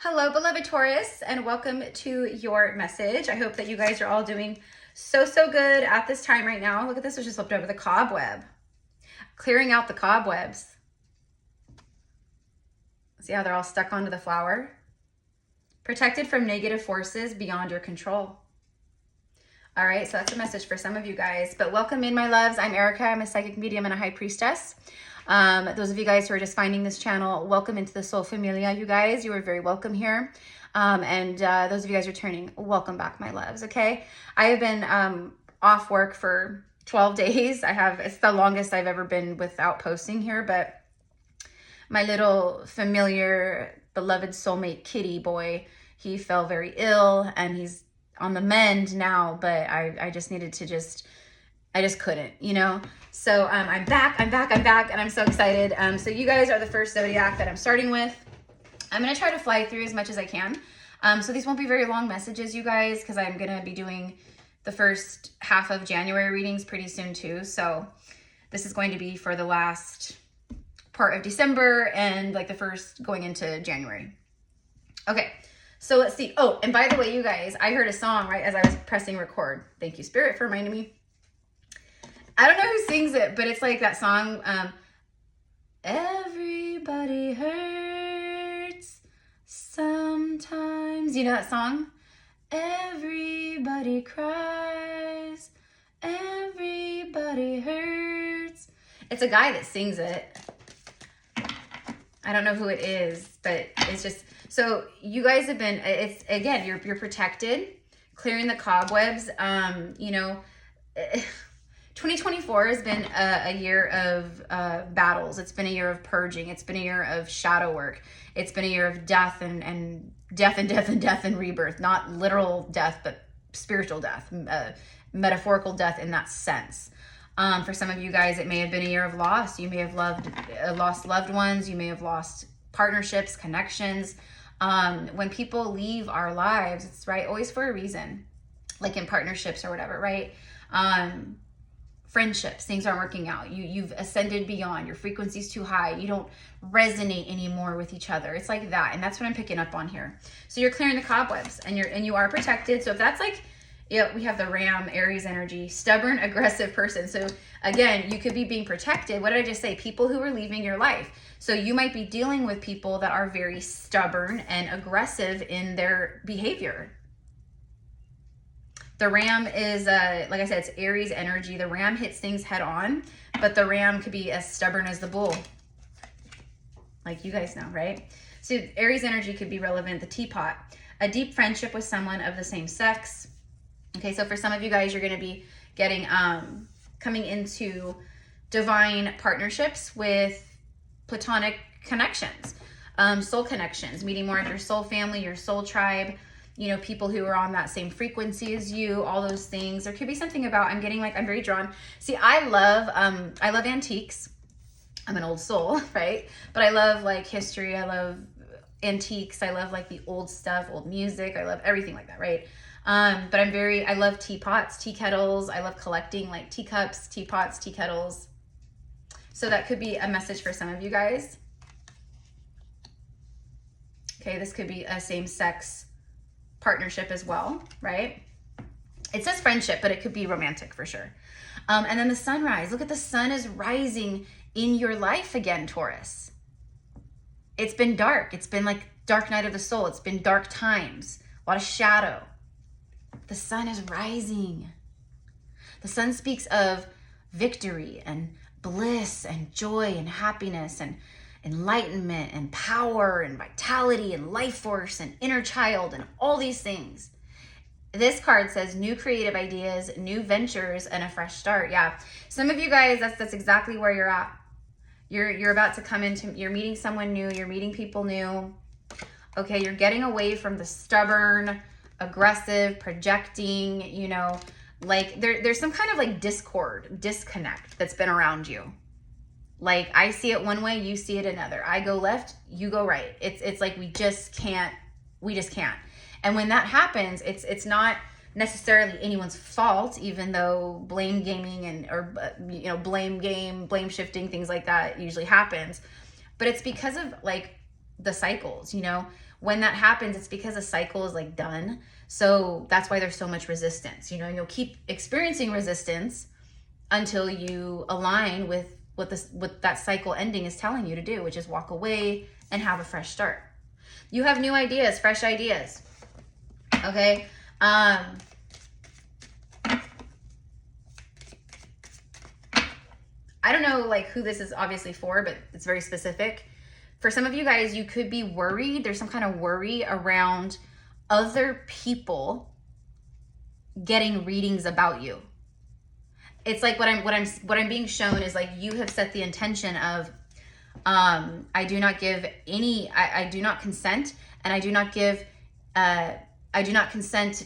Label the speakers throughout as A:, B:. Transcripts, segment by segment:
A: Hello, beloved Taurus, and welcome to your message. I hope that you guys are all doing so good at this time right now. Look at this, I just flipped over the cobweb. Clearing out the cobwebs. See how they're all stuck onto the flower? Protected from negative forces beyond your control. All right, so that's a message for some of you guys. But welcome in, my loves. I'm Erica. I'm a psychic medium and a high priestess. Those of you guys who are just finding this channel, welcome into the Soul Familia, you guys. You are very welcome here. Those of you guys returning, welcome back, my loves, okay? I have been off work for 12 days. It's the longest I've ever been without posting here, but my little familiar, beloved soulmate kitty boy, he fell very ill and he's on the mend now, but I just needed to I just couldn't, you know? So I'm back, and I'm so excited. So you guys are the first zodiac that I'm starting with. I'm gonna try to fly through as much as I can. So these won't be very long messages, you guys, because I'm gonna be doing the first half of January readings pretty soon too. So this is going to be for the last part of December and like the first going into January. Okay, so let's see. Oh, and by the way, you guys, I heard a song right as I was pressing record. Thank you, Spirit, for reminding me. I don't know who sings it, but it's like that song, everybody hurts sometimes. You know that song? Everybody cries, everybody hurts. It's a guy that sings it. I don't know who it is, but it's just, so you guys have been, it's, again, you're protected, clearing the cobwebs, you know, 2024 has been a year of battles. It's been a year of purging. It's been a year of shadow work. It's been a year of death and death and rebirth. Not literal death, but spiritual death, metaphorical death in that sense. For some of you guys, it may have been a year of loss. You may have lost loved ones. You may have lost partnerships, connections. When people leave our lives, it's right always for a reason, like in partnerships or whatever, right? Friendships, things aren't working out. You've ascended beyond. Your frequency's too high. You don't resonate anymore with each other. It's like that, and that's what I'm picking up on here. So you're clearing the cobwebs, and you are protected. So if that's like, yeah, we have the Ram, Aries energy, stubborn, aggressive person. So again, you could be being protected. What did I just say? People who are leaving your life. So you might be dealing with people that are very stubborn and aggressive in their behavior. The Ram is, like I said, it's Aries energy. The Ram hits things head on, but the Ram could be as stubborn as the bull. Like you guys know, right? So Aries energy could be relevant. The teapot, a deep friendship with someone of the same sex. Okay, so for some of you guys, you're going to be getting, coming into divine partnerships with platonic connections, soul connections, meeting more of your soul family, your soul tribe, you know, people who are on that same frequency as you, all those things. There could be something about, I'm getting like, I'm very drawn. See, I love antiques. I'm an old soul, right? But I love like history. I love antiques. I love like the old stuff, old music. I love everything like that, right? But I love teapots, tea kettles. I love collecting like teacups, teapots, tea kettles. So that could be a message for some of you guys. Okay, this could be a same-sex partnership as well, right? It says friendship, but it could be romantic for sure. And then the sunrise. Look at the sun is rising in your life again, Taurus. It's been dark. It's been like dark night of the soul. It's been dark times, a lot of shadow. The sun is rising. The sun speaks of victory and bliss and joy and happiness and enlightenment and power and vitality and life force and inner child and all these things. This card says new creative ideas, new ventures, and a fresh start. Yeah, some of you guys, that's exactly where you're at. You're about to come into, you're meeting someone new, you're meeting people new. Okay, you're getting away from the stubborn, aggressive, projecting, you know, like there's some kind of like disconnect that's been around you. Like I see it one way, you see it another. I go left, you go right. It's like we just can't. And when that happens, it's not necessarily anyone's fault, even though blame gaming blame game, blame shifting, things like that usually happens. But it's because of like the cycles, you know, when that happens, it's because a cycle is like done. So that's why there's so much resistance. You know, you'll keep experiencing resistance until you align with what that cycle ending is telling you to do, which is walk away and have a fresh start. You have new ideas, fresh ideas. Okay. I don't know like who this is obviously for, but it's very specific. For some of you guys, you could be worried. There's some kind of worry around other people getting readings about you. It's like what I'm being shown is like you have set the intention of I do not give any, I do not consent, and I do not give consent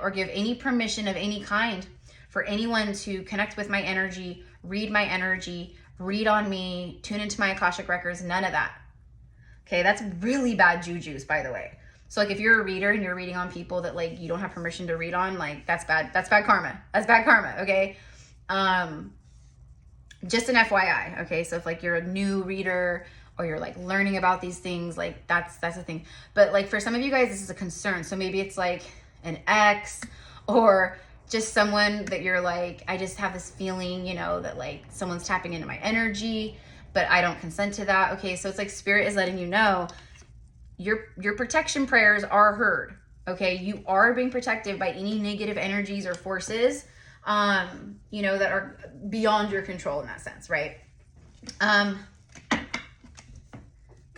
A: or give any permission of any kind for anyone to connect with my energy, read my energy, read on me, tune into my Akashic records, none of that. Okay, that's really bad jujus, by the way. So like if you're a reader and you're reading on people that like you don't have permission to read on, like that's bad karma. That's bad karma, okay? Just an FYI, okay? So if like you're a new reader or you're like learning about these things, like that's the thing. But like for some of you guys, this is a concern. So maybe it's like an ex or just someone that you're like, I just have this feeling, you know, that like someone's tapping into my energy, but I don't consent to that. Okay, so it's like spirit is letting you know your protection prayers are heard. Okay, you are being protected by any negative energies or forces, you know, that are beyond your control in that sense, right? Because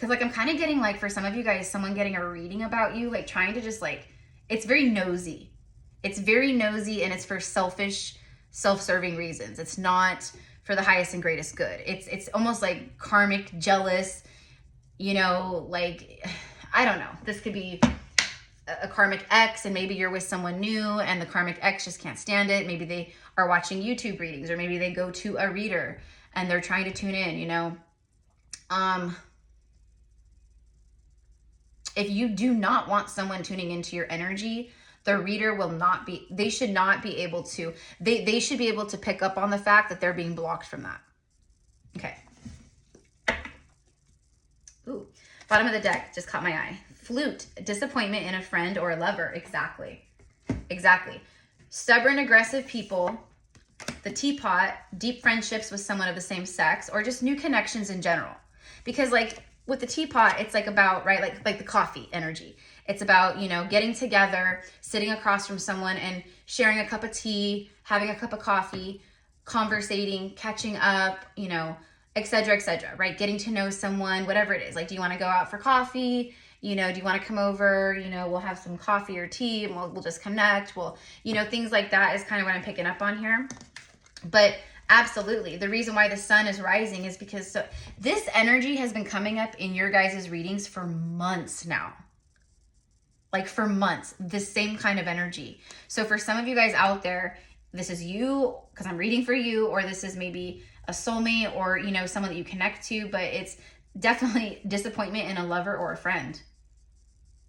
A: like I'm kind of getting like for some of you guys, someone getting a reading about you, like trying to just like, it's very nosy. It's very nosy and it's for selfish, self-serving reasons. It's not for the highest and greatest good. It's almost like karmic, jealous, you know, like, I don't know. This could be a karmic ex and maybe you're with someone new and the karmic ex just can't stand it. Maybe they are watching YouTube readings or maybe they go to a reader and they're trying to tune in, you know. If you do not want someone tuning into your energy, the reader will not be, they should not be able to, they should be able to pick up on the fact that they're being blocked from that. Okay. Ooh, bottom of the deck just caught my eye. Flute, disappointment in a friend or a lover. Exactly. Exactly. Stubborn, aggressive people. The teapot, deep friendships with someone of the same sex or just new connections in general. Because like with the teapot, it's like about, right, like the coffee energy. It's about, you know, getting together, sitting across from someone and sharing a cup of tea, having a cup of coffee, conversating, catching up, you know, et cetera, right? Getting to know someone, whatever it is. Like, do you want to go out for coffee? You know, do you want to come over? You know, we'll have some coffee or tea and we'll just connect. Well, you know, things like that is kind of what I'm picking up on here. But absolutely. The reason why the sun is rising is because this energy has been coming up in your guys' readings for months now. Like for months, the same kind of energy. So for some of you guys out there, this is you because I'm reading for you, or this is maybe a soulmate or, you know, someone that you connect to, but it's definitely disappointment in a lover or a friend.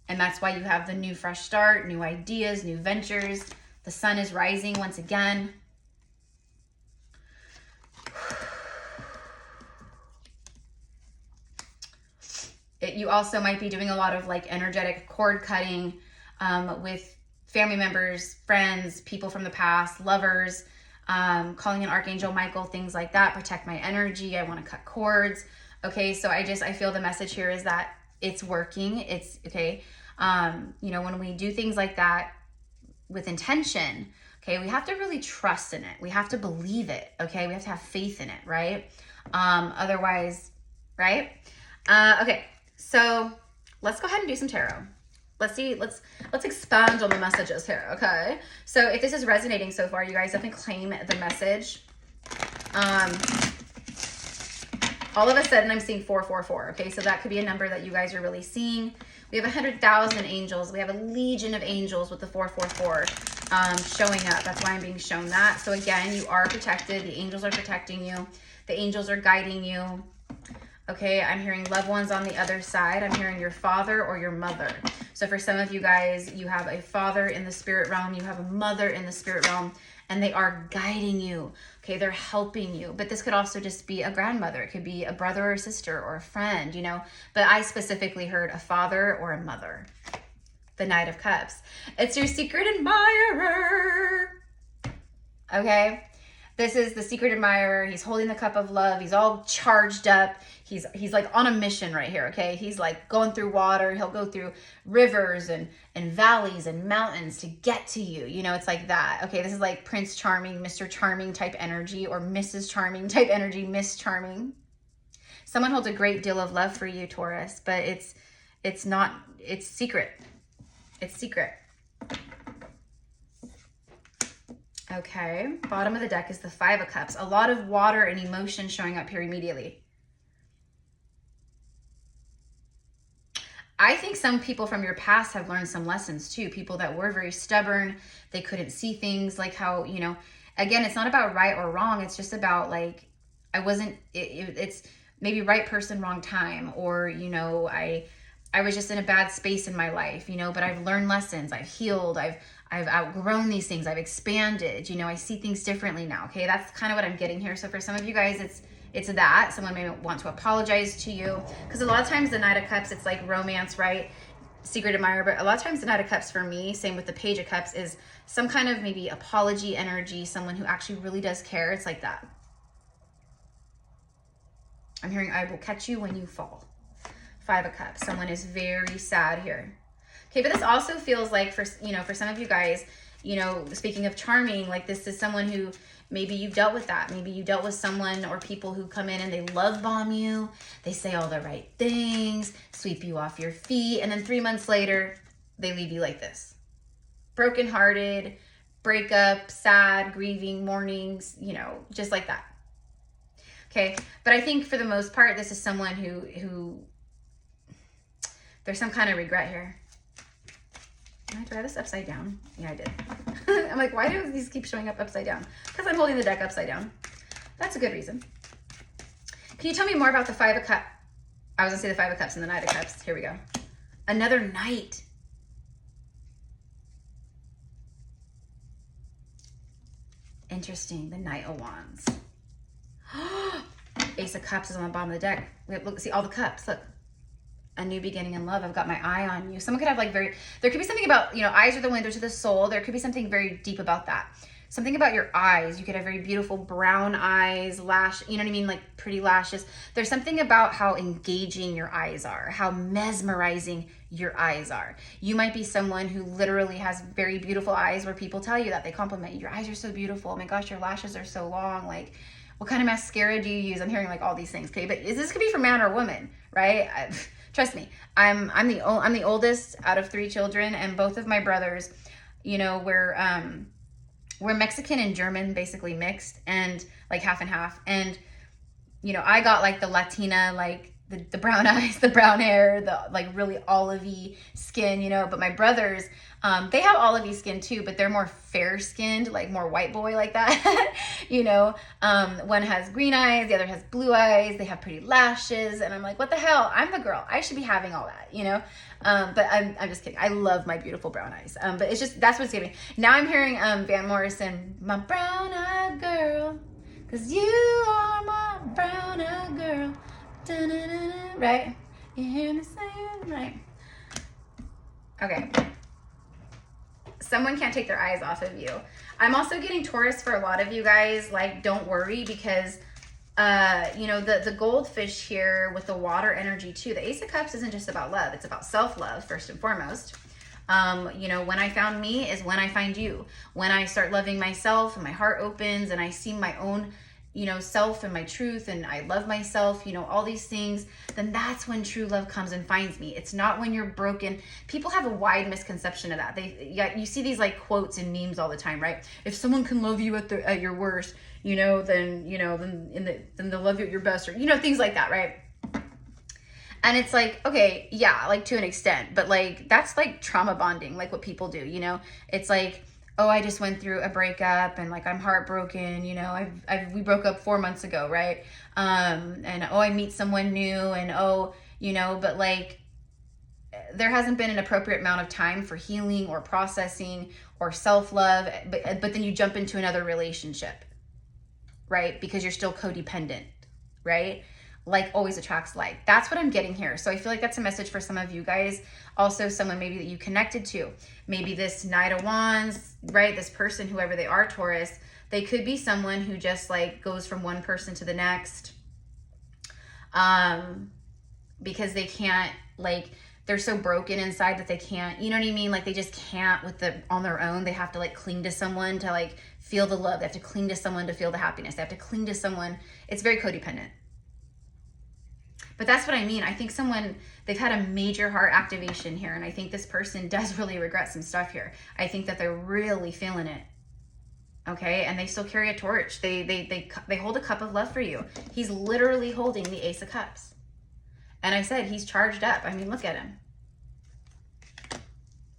A: And that's why you have the new fresh start, new ideas, new ventures. The sun is rising once again. You also might be doing a lot of like energetic cord cutting with family members, friends, people from the past, lovers, calling in Archangel Michael, things like that. Protect my energy. I want to cut cords. Okay, so I feel the message here is that it's working. It's okay. You know, when we do things like that with intention, okay, we have to really trust in it. We have to believe it. Okay, we have to have faith in it, right? Otherwise, right? Okay. So let's go ahead and do some tarot. Let's see, let's expand on the messages here, okay? So if this is resonating so far, you guys definitely claim the message. All of a sudden I'm seeing 444, okay? So that could be a number that you guys are really seeing. We have 100,000 angels. We have a legion of angels with the 444 showing up. That's why I'm being shown that. So again, you are protected. The angels are protecting you. The angels are guiding you. Okay, I'm hearing loved ones on the other side. I'm hearing your father or your mother. So for some of you guys, you have a father in the spirit realm. You have a mother in the spirit realm. and they are guiding you. Okay, they're helping you. But this could also just be a grandmother. It could be a brother or a sister or a friend, you know. But I specifically heard a father or a mother. The Knight of Cups. It's your secret admirer. Okay, this is the secret admirer. He's holding the cup of love. He's all charged up. He's like on a mission right here, okay? He's like going through water. He'll go through rivers and valleys and mountains to get to you. You know, it's like that. Okay, this is like Prince Charming, Mr. Charming type energy, or Mrs. Charming type energy, Miss Charming. Someone holds a great deal of love for you, Taurus, but it's secret. It's secret. Okay, bottom of the deck is the Five of Cups. A lot of water and emotion showing up here immediately. I think some people from your past have learned some lessons too. People that were very stubborn, they couldn't see things like how, you know, again, it's not about right or wrong. It's just about like, it's maybe right person, wrong time. Or, you know, I was just in a bad space in my life, you know, but I've learned lessons. I've healed. I've outgrown these things. I've expanded, you know, I see things differently now. Okay. That's kind of what I'm getting here. So for some of you guys, it's that someone may want to apologize to you, because a lot of times the Knight of Cups, it's like romance, right? Secret admirer. But a lot of times the Knight of Cups for me, same with the Page of Cups, is some kind of maybe apology energy, someone who actually really does care. It's like that. I'm hearing, I will catch you when you fall. Five of Cups. Someone is very sad here. Okay, but this also feels like for some of you guys, you know, speaking of charming, like this is someone who maybe you've dealt with that. Maybe you dealt with someone or people who come in and they love bomb you. They say all the right things, sweep you off your feet. And then 3 months later, they leave you like this. Brokenhearted, breakup, sad, grieving, mournings, you know, just like that. Okay, but I think for the most part, this is someone who there's some kind of regret here. Did I try this upside down? Yeah, I did. I'm like, why do these keep showing up upside down? Because I'm holding the deck upside down. That's a good reason. Can you tell me more about the Five of Cups? I was going to say the Five of Cups and the Knight of Cups. Here we go. Another Knight. Interesting. The Knight of Wands. Ace of Cups is on the bottom of the deck. Look, see all the cups. Look. A new beginning in love. I've got my eye on you. Someone could have like there could be something about, you know, eyes are the window to the soul. There could be something very deep about that. Something about your eyes. You could have very beautiful brown eyes, you know what I mean? Like pretty lashes. There's something about how engaging your eyes are, how mesmerizing your eyes are. You might be someone who literally has very beautiful eyes where people tell you that, they compliment you. Your eyes are so beautiful. Oh my gosh, your lashes are so long. Like, what kind of mascara do you use? I'm hearing like all these things. Okay, but this could be for man or woman, right? Trust me, I'm the oldest out of 3 children, and both of my brothers, you know, we're Mexican and German, basically mixed, and like half and half. And you know, I got like the Latina, like the brown eyes, the brown hair, the like really olivey skin, you know. But my brothers, they have olivey skin too, but they're more fair skinned, like more white boy like that. You know, one has green eyes, the other has blue eyes, they have pretty lashes, and I'm like, what the hell? I'm the girl, I should be having all that, you know. But I'm just kidding. I love my beautiful brown eyes. But it's just, that's what's giving me. Now I'm hearing Van Morrison, my brown eyed girl, 'cause you are my brown eyed girl. Da-da-da-da, right? You hear me saying, right? Okay. Someone can't take their eyes off of you. I'm also getting Taurus for a lot of you guys. Like, don't worry, because you know, the goldfish here with the water energy too. The Ace of Cups isn't just about love. It's about self-love first and foremost. You know, when I found me is when I find you. When I start loving myself and my heart opens and I see my own, you know, self and my truth, and I love myself, you know, all these things, then that's when true love comes and finds me. It's not when you're broken. People have a wide misconception of that. You see these like quotes and memes all the time, right? If someone can love you at your worst, you know, then they'll love you at your best, or, you know, things like that, right? And it's like, okay, yeah, like to an extent, but like, that's like trauma bonding, like what people do, you know? It's like, oh, I just went through a breakup and like I'm heartbroken, you know, we broke up 4 months ago, right? And oh, I meet someone new, and oh, you know, but like, there hasn't been an appropriate amount of time for healing or processing or self-love, but then you jump into another relationship, right? Because you're still codependent, right? Like always attracts like. That's what I'm getting here. So I feel like that's a message for some of you guys. Also someone maybe that you connected to. Maybe this Knight of Wands, right? This person, whoever they are, Taurus, they could be someone who just like goes from one person to the next. Because they can't, like, they're so broken inside that they can't, you know what I mean? Like they just can't on their own. They have to like cling to someone to like feel the love. They have to cling to someone to feel the happiness. They have to cling to someone. It's very codependent. But that's what I mean. I think they've had a major heart activation here. And I think this person does really regret some stuff here. I think that they're really feeling it. Okay. And they still carry a torch. They hold a cup of love for you. He's literally holding the Ace of Cups. And I said, he's charged up. I mean, look at him.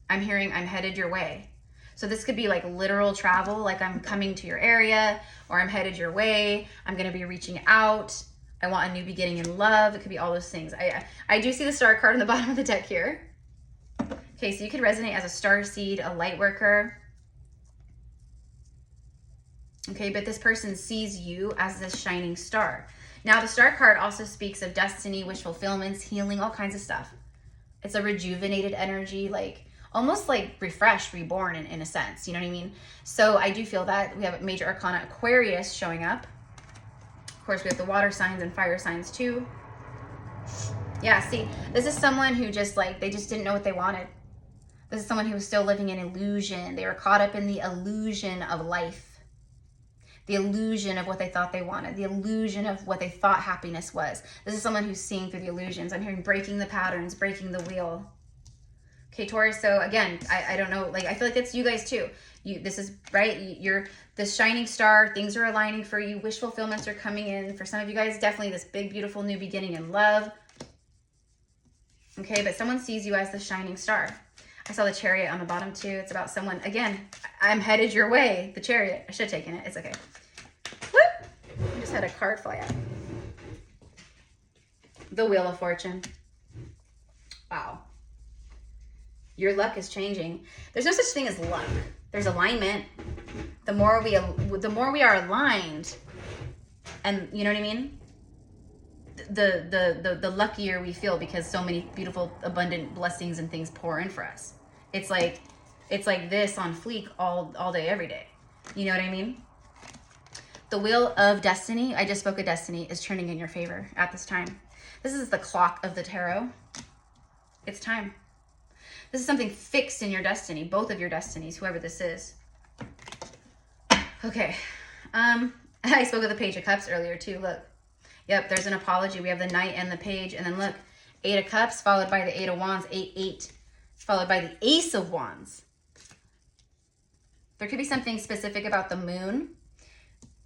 A: I'm hearing, I'm headed your way. So this could be like literal travel. Like I'm coming to your area, or I'm headed your way. I'm going to be reaching out. I want a new beginning in love. It could be all those things. I do see the star card on the bottom of the deck here. Okay, so you could resonate as a star seed, a light worker. Okay, but this person sees you as this shining star. Now, the star card also speaks of destiny, wish fulfillments, healing, all kinds of stuff. It's a rejuvenated energy, like almost like refreshed, reborn in a sense. You know what I mean? So I do feel that. We have a major arcana Aquarius showing up. Of course, we have the water signs and fire signs too. Yeah, see, this is someone who just like, they just didn't know what they wanted. This is someone who was still living in illusion. They were caught up in the illusion of life. The illusion of what they thought they wanted. The illusion of what they thought happiness was. This is someone who's seeing through the illusions. I'm hearing breaking the patterns, breaking the wheel. Okay, Taurus, so again, I don't know, like I feel like that's you guys too. This is, right, you're this shining star, things are aligning for you, wish fulfillments are coming in. For some of you guys, definitely this big, beautiful new beginning in love. Okay, but someone sees you as the shining star. I saw the Chariot on the bottom too. It's about someone, again, I'm headed your way, the Chariot. I should have taken it, it's okay. Whoop! I just had a card fly out. The Wheel of Fortune. Wow. Your luck is changing. There's no such thing as luck. There's alignment. The more we are aligned, and you know what I mean? The luckier we feel, because so many beautiful, abundant blessings and things pour in for us. It's like this on fleek all day, every day. You know what I mean? The Wheel of Destiny, I just spoke of destiny, is turning in your favor at this time. This is the clock of the tarot. It's time. This is something fixed in your destiny, both of your destinies, whoever this is. Okay. I spoke of the Page of Cups earlier too. Look. Yep, there's an apology. We have the Knight and the Page. And then look, 8 of Cups followed by the 8 of Wands. 8, followed by the Ace of Wands. There could be something specific about the moon.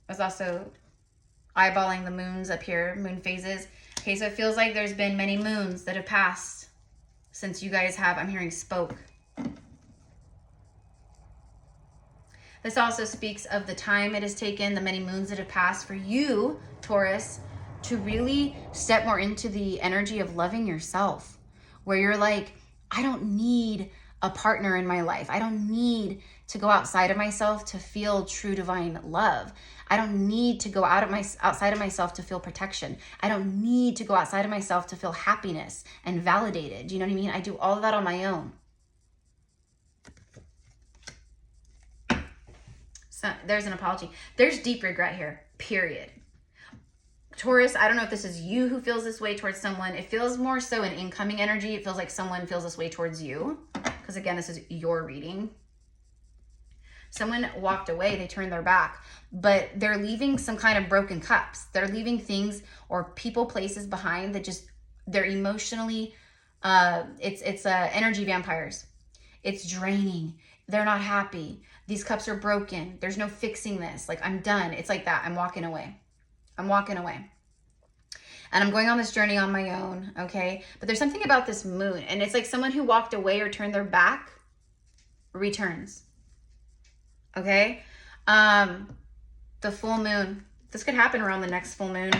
A: I was also eyeballing the moons up here, moon phases. Okay, so it feels like there's been many moons that have passed since you guys have, I'm hearing, spoke. This also speaks of the time it has taken, the many moons that have passed for you, Taurus, to really step more into the energy of loving yourself, where you're like, I don't need a partner in my life. I don't need to go outside of myself to feel true divine love. I don't need to go outside of myself to feel protection. I don't need to go outside of myself to feel happiness and validated. Do you know what I mean? I do all of that on my own. So there's an apology. There's deep regret here, period. Taurus, I don't know if this is you who feels this way towards someone. It feels more so an incoming energy. It feels like someone feels this way towards you. Because again, this is your reading. Someone walked away, they turned their back, but they're leaving some kind of broken cups. They're leaving things or people, places behind that just, they're emotionally, it's energy vampires. It's draining. They're not happy. These cups are broken. There's no fixing this. Like, I'm done. It's like that. I'm walking away. I'm walking away. And I'm going on this journey on my own, okay? But there's something about this moon, and it's like someone who walked away or turned their back returns. Okay? The full moon. This could happen around the next full moon.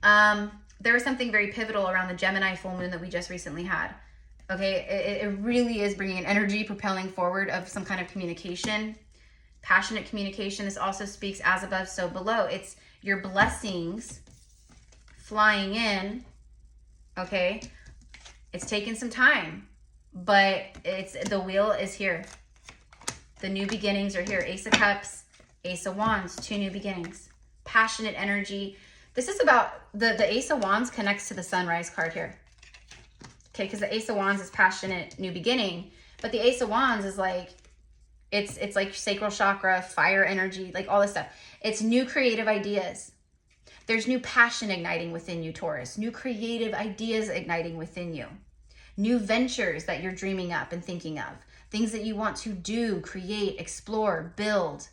A: There was something very pivotal around the Gemini full moon that we just recently had. Okay, it really is bringing an energy, propelling forward of some kind of communication, passionate communication. This also speaks as above, so below. It's your blessings flying in, okay? It's taking some time, but the wheel is here. The new beginnings are here. Ace of Cups, Ace of Wands, 2 new beginnings. Passionate energy. This is about, the Ace of Wands connects to the Sunrise card here. Okay, because the Ace of Wands is passionate, new beginning. But the Ace of Wands is like, it's like sacral chakra, fire energy, like all this stuff. It's new creative ideas. There's new passion igniting within you, Taurus. New creative ideas igniting within you. New ventures that you're dreaming up and thinking of. Things that you want to do, create, explore, build.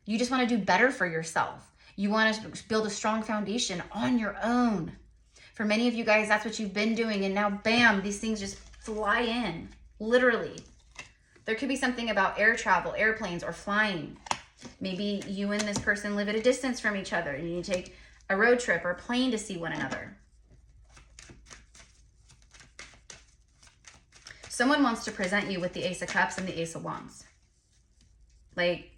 A: You just want to do better for yourself. You want to build a strong foundation on your own. For many of you guys, that's what you've been doing. And now, bam, these things just fly in, literally. There could be something about air travel, airplanes, or flying. Maybe you and this person live at a distance from each other and you need to take a road trip or a plane to see one another. Someone wants to present you with the Ace of Cups and the Ace of Wands. Like,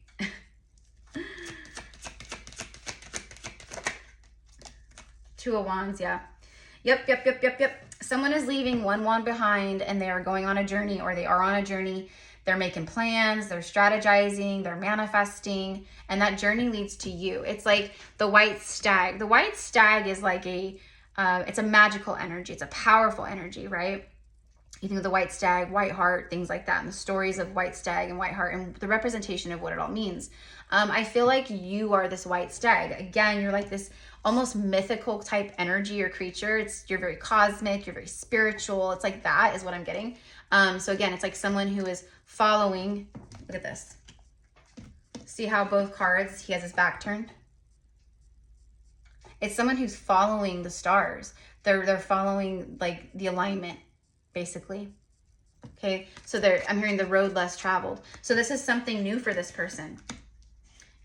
A: Two of Wands, yeah. Yep. Someone is leaving one wand behind and they are going on a journey, or they are on a journey. They're making plans, they're strategizing, they're manifesting, and that journey leads to you. It's like the white stag. The white stag is like it's a magical energy. It's a powerful energy, right? You think of the white stag, white heart, things like that, and the stories of white stag and white heart and the representation of what it all means. I feel like you are this white stag. Again, you're like this almost mythical type energy or creature. You're very cosmic, you're very spiritual. It's like that is what I'm getting. So again, it's like someone who is following. Look at this. See how both cards, he has his back turned? It's someone who's following the stars. They're following like the alignment, basically. Okay, so I'm hearing the road less traveled. So this is something new for this person.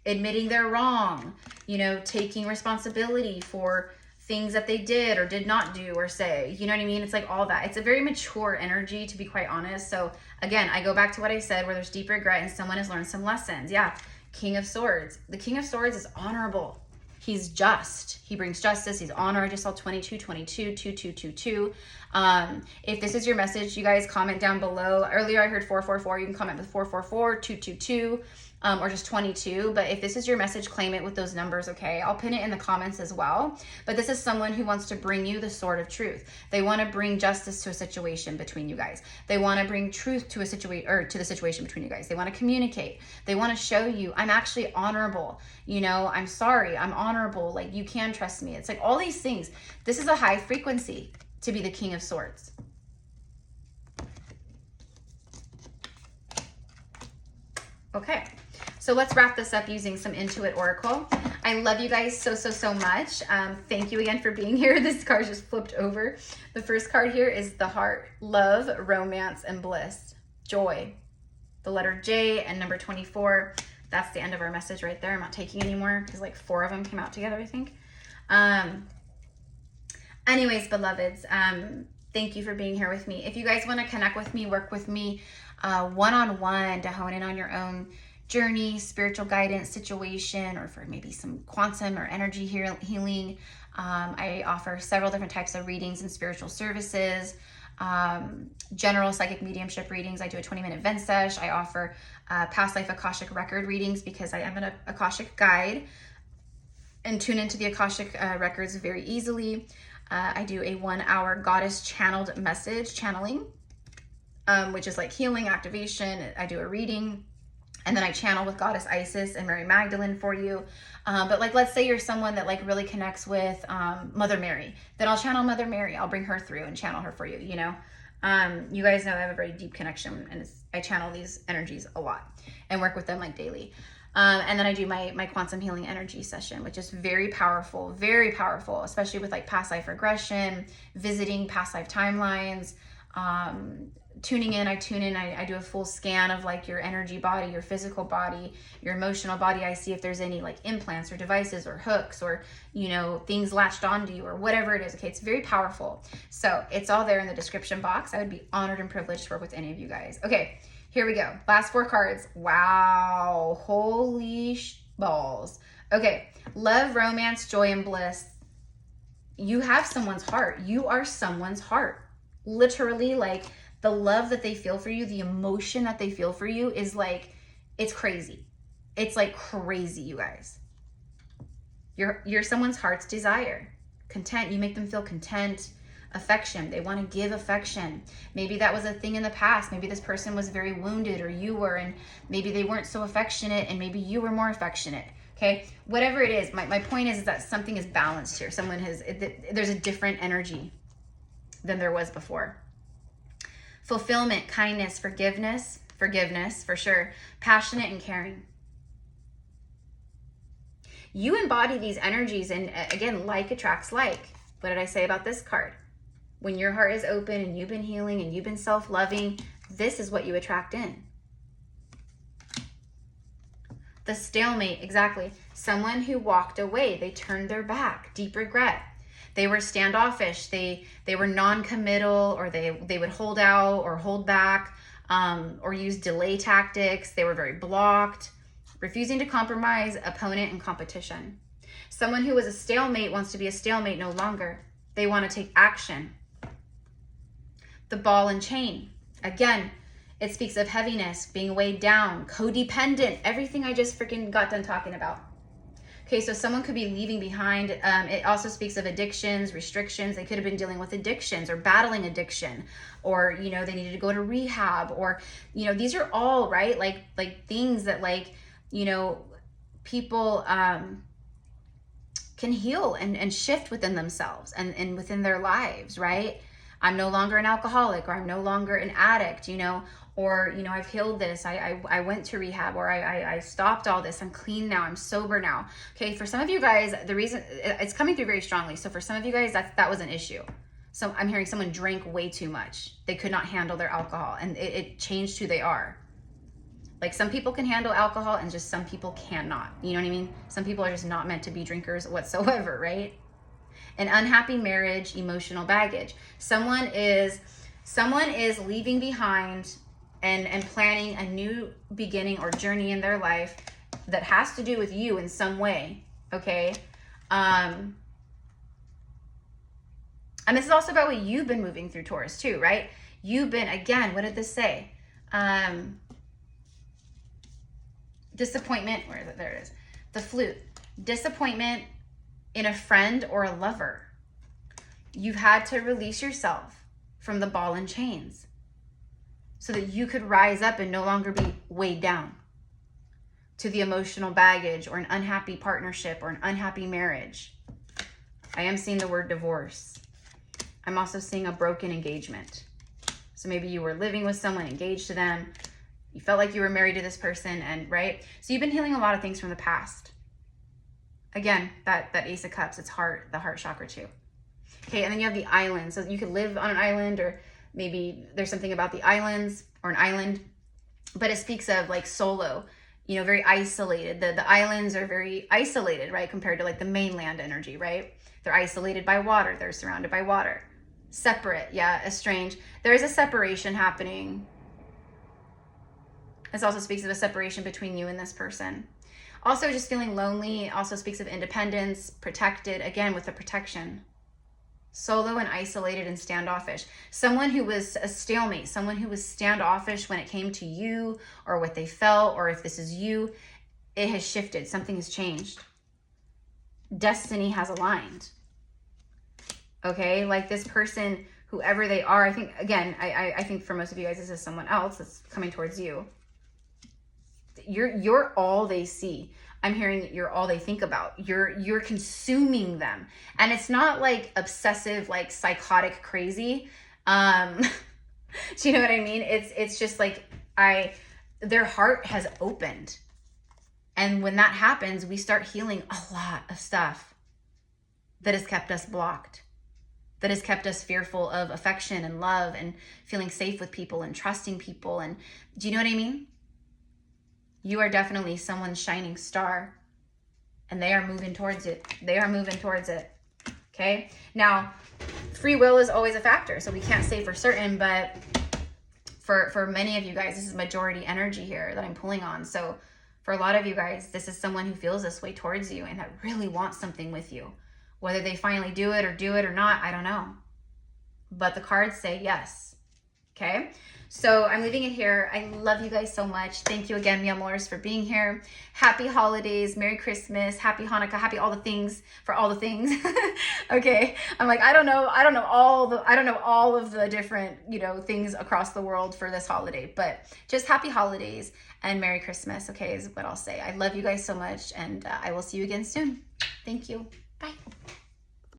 A: Admitting they're wrong, you know, taking responsibility for things that they did or did not do or say, you know what I mean? It's like all that. It's a very mature energy, to be quite honest. So again, I go back to what I said, where there's deep regret and someone has learned some lessons. Yeah, King of Swords. The King of Swords is honorable. He's just. He brings justice. He's honor. I just saw 22, 22, 2222. If this is your message, you guys comment down below. Earlier I heard 444. You can comment with 444, 222. Or just 22. But if this is your message, claim it with those numbers, okay? I'll pin it in the comments as well. But this is someone who wants to bring you the sword of truth. They want to bring justice to a situation between you guys. They want to bring truth to a situation, or to the situation between you guys. They want to communicate. They want to show you, I'm actually honorable. You know, I'm sorry, I'm honorable. Like, you can trust me. It's like all these things. This is a high frequency to be the King of Swords. Okay. So let's wrap this up using some Intuit Oracle. I love you guys so much. Thank you again for being here. This card just flipped over. The first card here is the heart, love, romance, and bliss, joy. The letter J and number 24. That's the end of our message right there. I'm not taking any more because like 4 of them came out together, I think. Anyways, beloveds, thank you for being here with me. If you guys want to connect with me, work with me one-on-one to hone in on your own journey, spiritual guidance situation, or for maybe some quantum or energy healing. I offer several different types of readings and spiritual services, general psychic mediumship readings. I do a 20-minute vent sesh. I offer past life Akashic record readings because I am an Akashic guide and tune into the Akashic records very easily. I do a 1-hour goddess channeled message channeling, which is like healing, activation. I do a reading. And then I channel with Goddess Isis and Mary Magdalene for you. But like, let's say you're someone that like really connects with Mother Mary. Then I'll channel Mother Mary. I'll bring her through and channel her for you, you know. You guys know I have a very deep connection and I channel these energies a lot and work with them like daily. And then I do my quantum healing energy session, which is very powerful, especially with like past life regression, visiting past life timelines, tuning in, I tune in, I do a full scan of like your energy body, your physical body, your emotional body. I see if there's any like implants or devices or hooks or, you know, things latched onto you or whatever it is. Okay, it's very powerful. So it's all there in the description box. I would be honored and privileged to work with any of you guys. Okay, here we go. Last 4 cards. Wow, holy balls. Okay, love, romance, joy, and bliss. You have someone's heart. You are someone's heart. Literally, like, the love that they feel for you, the emotion that they feel for you is like, it's crazy. It's like crazy, you guys. You're someone's heart's desire. Content, you make them feel content. Affection, they want to give affection. Maybe that was a thing in the past. Maybe this person was very wounded, or you were, and maybe they weren't so affectionate, and maybe you were more affectionate. Okay, whatever it is, my point is that something is balanced here. Someone has, there's a different energy than there was before. Fulfillment, kindness, forgiveness for sure, passionate and caring. You embody these energies, and again, like attracts like. What did I say about this card? When your heart is open and you've been healing and you've been self-loving, this is what you attract in. The stalemate, exactly. Someone who walked away, they turned their back, deep regret. They were standoffish, they were non-committal, or they would hold out or hold back, or use delay tactics. They were very blocked, refusing to compromise, opponent, and competition. Someone who was a stalemate wants to be a stalemate no longer. They want to take action. The ball and chain. Again, it speaks of heaviness, being weighed down, codependent, everything I just freaking got done talking about. Okay, so someone could be leaving behind. It also speaks of addictions, restrictions. They could have been dealing with addictions or battling addiction, or, you know, they needed to go to rehab, or, you know, these are all, right? Like things that, like, you know, people can heal and shift within themselves and within their lives, right? I'm no longer an alcoholic, or I'm no longer an addict, you know, or, you know, I've healed this. I went to rehab, or I stopped all this. I'm clean now. I'm sober now. Okay. For some of you guys, the reason it's coming through very strongly. So for some of you guys, that was an issue. So I'm hearing someone drank way too much. They could not handle their alcohol, and it changed who they are. Like, some people can handle alcohol and just some people cannot. You know what I mean? Some people are just not meant to be drinkers whatsoever, right? An unhappy marriage, emotional baggage. Someone is leaving behind and planning a new beginning or journey in their life that has to do with you in some way, okay? And this is also about what you've been moving through, Taurus, too, right? You've been, again, what did this say? Disappointment, where is it? There it is. The flute. Disappointment in a friend or a lover. You've had to release yourself from the ball and chains so that you could rise up and no longer be weighed down to the emotional baggage or an unhappy partnership or an unhappy marriage. I am seeing the word divorce. I'm also seeing a broken engagement. So maybe you were living with someone, engaged to them. You felt like you were married to this person, and right? So you've been healing a lot of things from the past. Again, that Ace of Cups, it's heart, the heart chakra too. Okay, and then you have the island. So you could live on an island, or maybe there's something about the islands or an island, but it speaks of like solo, you know, very isolated. The islands are very isolated, right? Compared to like the mainland energy, right? They're isolated by water. They're surrounded by water. Separate, yeah, estranged. There is a separation happening. This also speaks of a separation between you and this person. Also, just feeling lonely also speaks of independence, protected, again, with the protection. Solo and isolated and standoffish. Someone who was a stalemate, someone who was standoffish when it came to you or what they felt, or if this is you, it has shifted. Something has changed. Destiny has aligned. Okay, like this person, whoever they are, I think, again, I think for most of you guys, this is someone else that's coming towards you. You're all they see. I'm hearing that you're all they think about. You're consuming them. And it's not like obsessive, like psychotic crazy. Do you know what I mean? It's just like their heart has opened. And when that happens, we start healing a lot of stuff that has kept us blocked. that has kept us fearful of affection and love and feeling safe with people and trusting people. And do you know what I mean? You are definitely someone's shining star, and they are moving towards it. They are moving towards it. Okay. Now, free will is always a factor, so we can't say for certain, but for many of you guys, this is majority energy here that I'm pulling on. So for a lot of you guys, this is someone who feels this way towards you and that really wants something with you. Whether they finally do it or not, I don't know. But the cards say yes. Okay. So I'm leaving it here. I love you guys so much. Thank you again, mi amors, for being here. Happy holidays, Merry Christmas, Happy Hanukkah, happy all the things for all the things. Okay. I'm like, I don't know all of the different, things across the world for this holiday, but just happy holidays and Merry Christmas. Okay, is what I'll say. I love you guys so much, and I will see you again soon. Thank you. Bye.